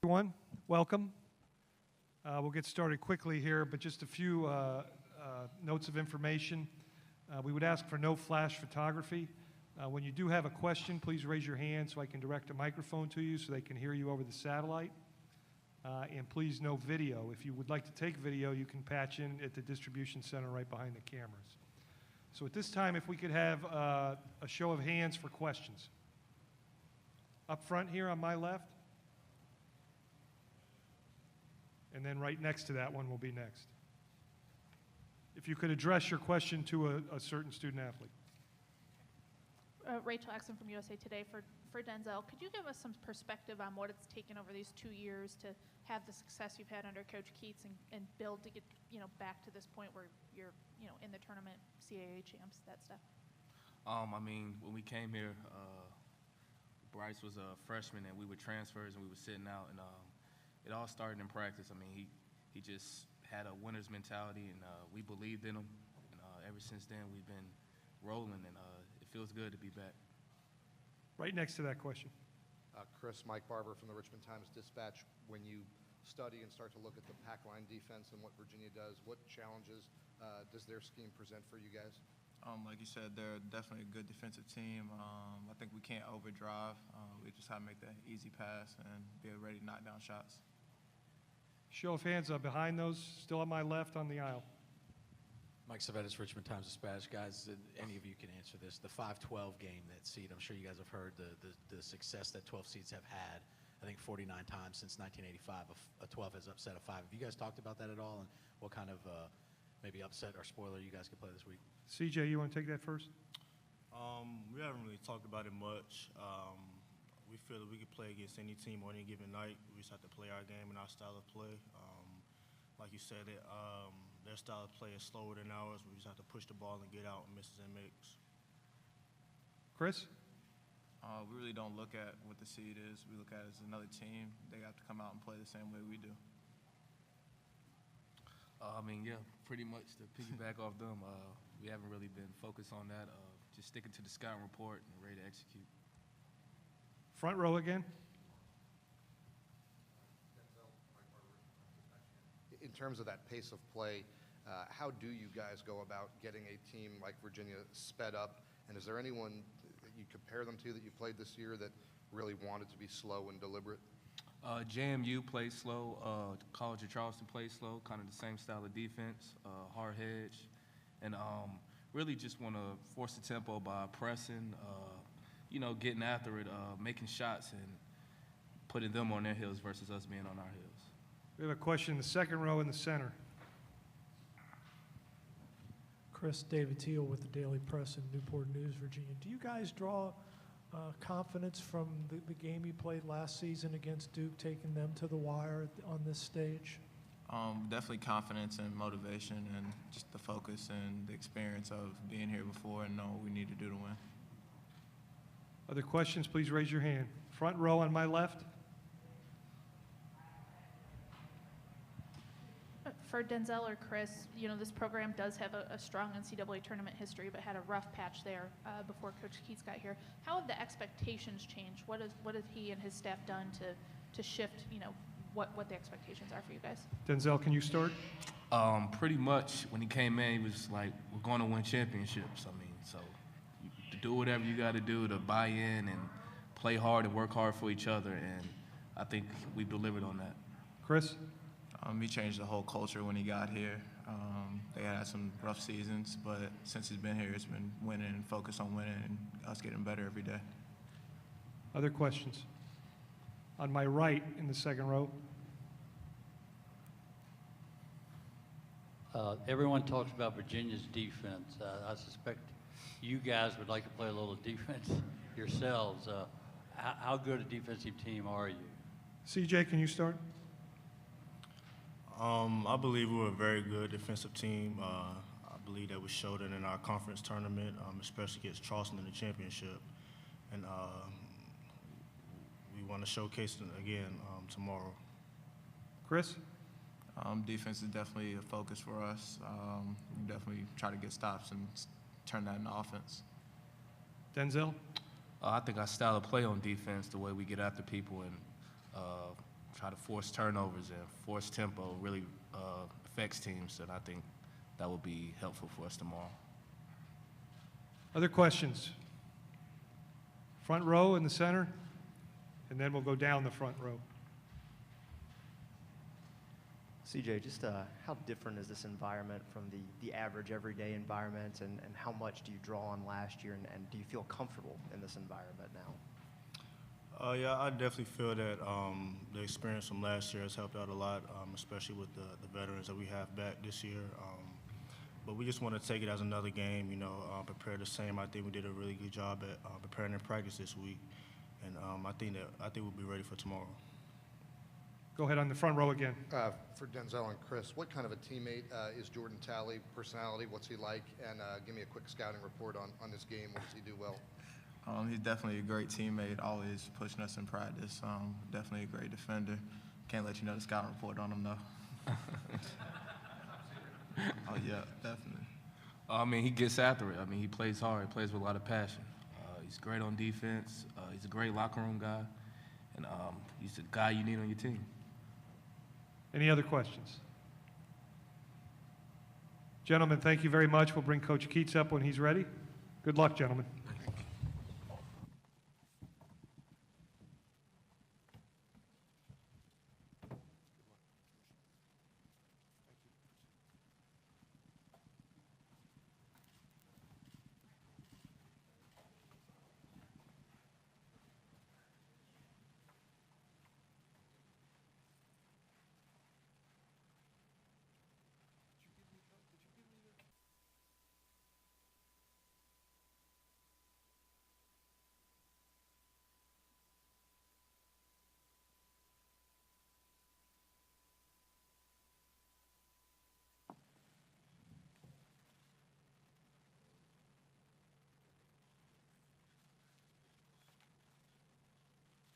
Everyone, welcome. We'll get started quickly here, but just a few notes of information. We would ask for no flash photography. When you do have a question, please raise your hand so I can direct a microphone to you so they can hear you over the satellite. And please, no video. If you would like to take video, you can patch in at the distribution center right behind the cameras. So at this time, if we could have a show of hands for questions. Up front here on my left. And then right next to that one will be next. If you could address your question to a certain student athlete. Rachel Axon from USA Today for Denzel. Could you give us some perspective on what it's taken over these 2 years to have the success you've had under Coach Keats and build to get back to this point where you're in the tournament, CAA champs, that stuff? I mean, when we came here, Bryce was a freshman and we were transfers and we were sitting out, and it all started in practice. I mean, he just had a winner's mentality, and we believed in him. And ever since then, we've been rolling, and it feels good to be back. Right next to that question. Chris, Mike Barber from the Richmond Times-Dispatch. When you study and start to look at the pack line defense and what Virginia does, what challenges does their scheme present for you guys? Like you said, they're definitely a good defensive team. I think we can't overdrive. We just have to make that easy pass and be ready to knock down shots. Show of hands behind those, still on my left on the aisle. Mike Savettis, Richmond Times-Dispatch. Guys, any of you can answer this. The 5-12 game, that seed, I'm sure you guys have heard the success that 12 seeds have had. I think 49 times since 1985, a 12 has upset a 5. Have you guys talked about that at all, and what kind of maybe upset or spoiler you guys could play this week? CJ, you want to take that first? We haven't really talked about it much. We feel that we could play against any team on any given night. We just have to play our game and our style of play. Like you said, their style of play is slower than ours. We just have to push the ball and get out and misses and makes. Chris? We really don't look at what the seed is. We look at it as another team. They have to come out and play the same way we do. I mean, yeah, pretty much to piggyback off them, we haven't really been focused on that. Just sticking to the scouting report and ready to execute. Front row again. In terms of that pace of play, how do you guys go about getting a team like Virginia sped up? And is there anyone that you compare them to that you played this year that really wanted to be slow and deliberate? JMU plays slow. College of Charleston plays slow, kind of the same style of defense, hard hedge. And really just want to force the tempo by pressing, getting after it, making shots and putting them on their heels versus us being on our heels. We have a question in the second row in the center. Chris, David Teal with the Daily Press in Newport News, Virginia. Do you guys draw confidence from the game you played last season against Duke, taking them to the wire on this stage? Definitely confidence and motivation and just the focus and the experience of being here before and know what we need to do to win. Other questions, please raise your hand. Front row on my left. For Denzel or Chris, this program does have a strong NCAA tournament history, but had a rough patch there before Coach Keats got here. How have the expectations changed? What has he and his staff done to shift, what the expectations are for you guys? Denzel, can you start? Pretty much when he came in, he was like, we're going to win championships. I mean, so to do whatever you got to do to buy in and play hard and work hard for each other, and I think we've delivered on that. Chris? He changed the whole culture when he got here. They had some rough seasons, but since he's been here, it's been winning and focused on winning and us getting better every day. Other questions? On my right in the second row. Everyone talks about Virginia's defense. I suspect you guys would like to play a little defense yourselves. How good a defensive team are you? CJ, can you start? I believe we're a very good defensive team. I believe that we showed it in our conference tournament, especially against Charleston in the championship. And we want to showcase it again tomorrow. Chris? Defense is definitely a focus for us. We definitely try to get stops and turn that into offense. Denzel? I think our style of play on defense, the way we get after people and try to force turnovers and force tempo really affects teams, and I think that will be helpful for us tomorrow. Other questions? Front row in the center, and then we'll go down the front row. CJ, just how different is this environment from the average everyday environment, and how much do you draw on last year, and do you feel comfortable in this environment now? Yeah, I definitely feel that the experience from last year has helped out a lot, especially with the veterans that we have back this year. But we just want to take it as another game, you know, prepare the same. I think we did a really good job at preparing in practice this week, and I think we'll be ready for tomorrow. Go ahead on the front row again. For Denzel and Chris, what kind of a teammate is Jordan Talley? Personality, what's he like? And give me a quick scouting report on this game. What does he do well? He's definitely a great teammate, always pushing us in practice. Definitely a great defender. Can't let you know the scouting report on him, though. Oh, yeah, definitely. I mean, he gets after it. I mean, he plays hard. He plays with a lot of passion. He's great on defense. He's a great locker room guy. And he's the guy you need on your team. Any other questions? Gentlemen, thank you very much. We'll bring Coach Keats up when he's ready. Good luck, gentlemen.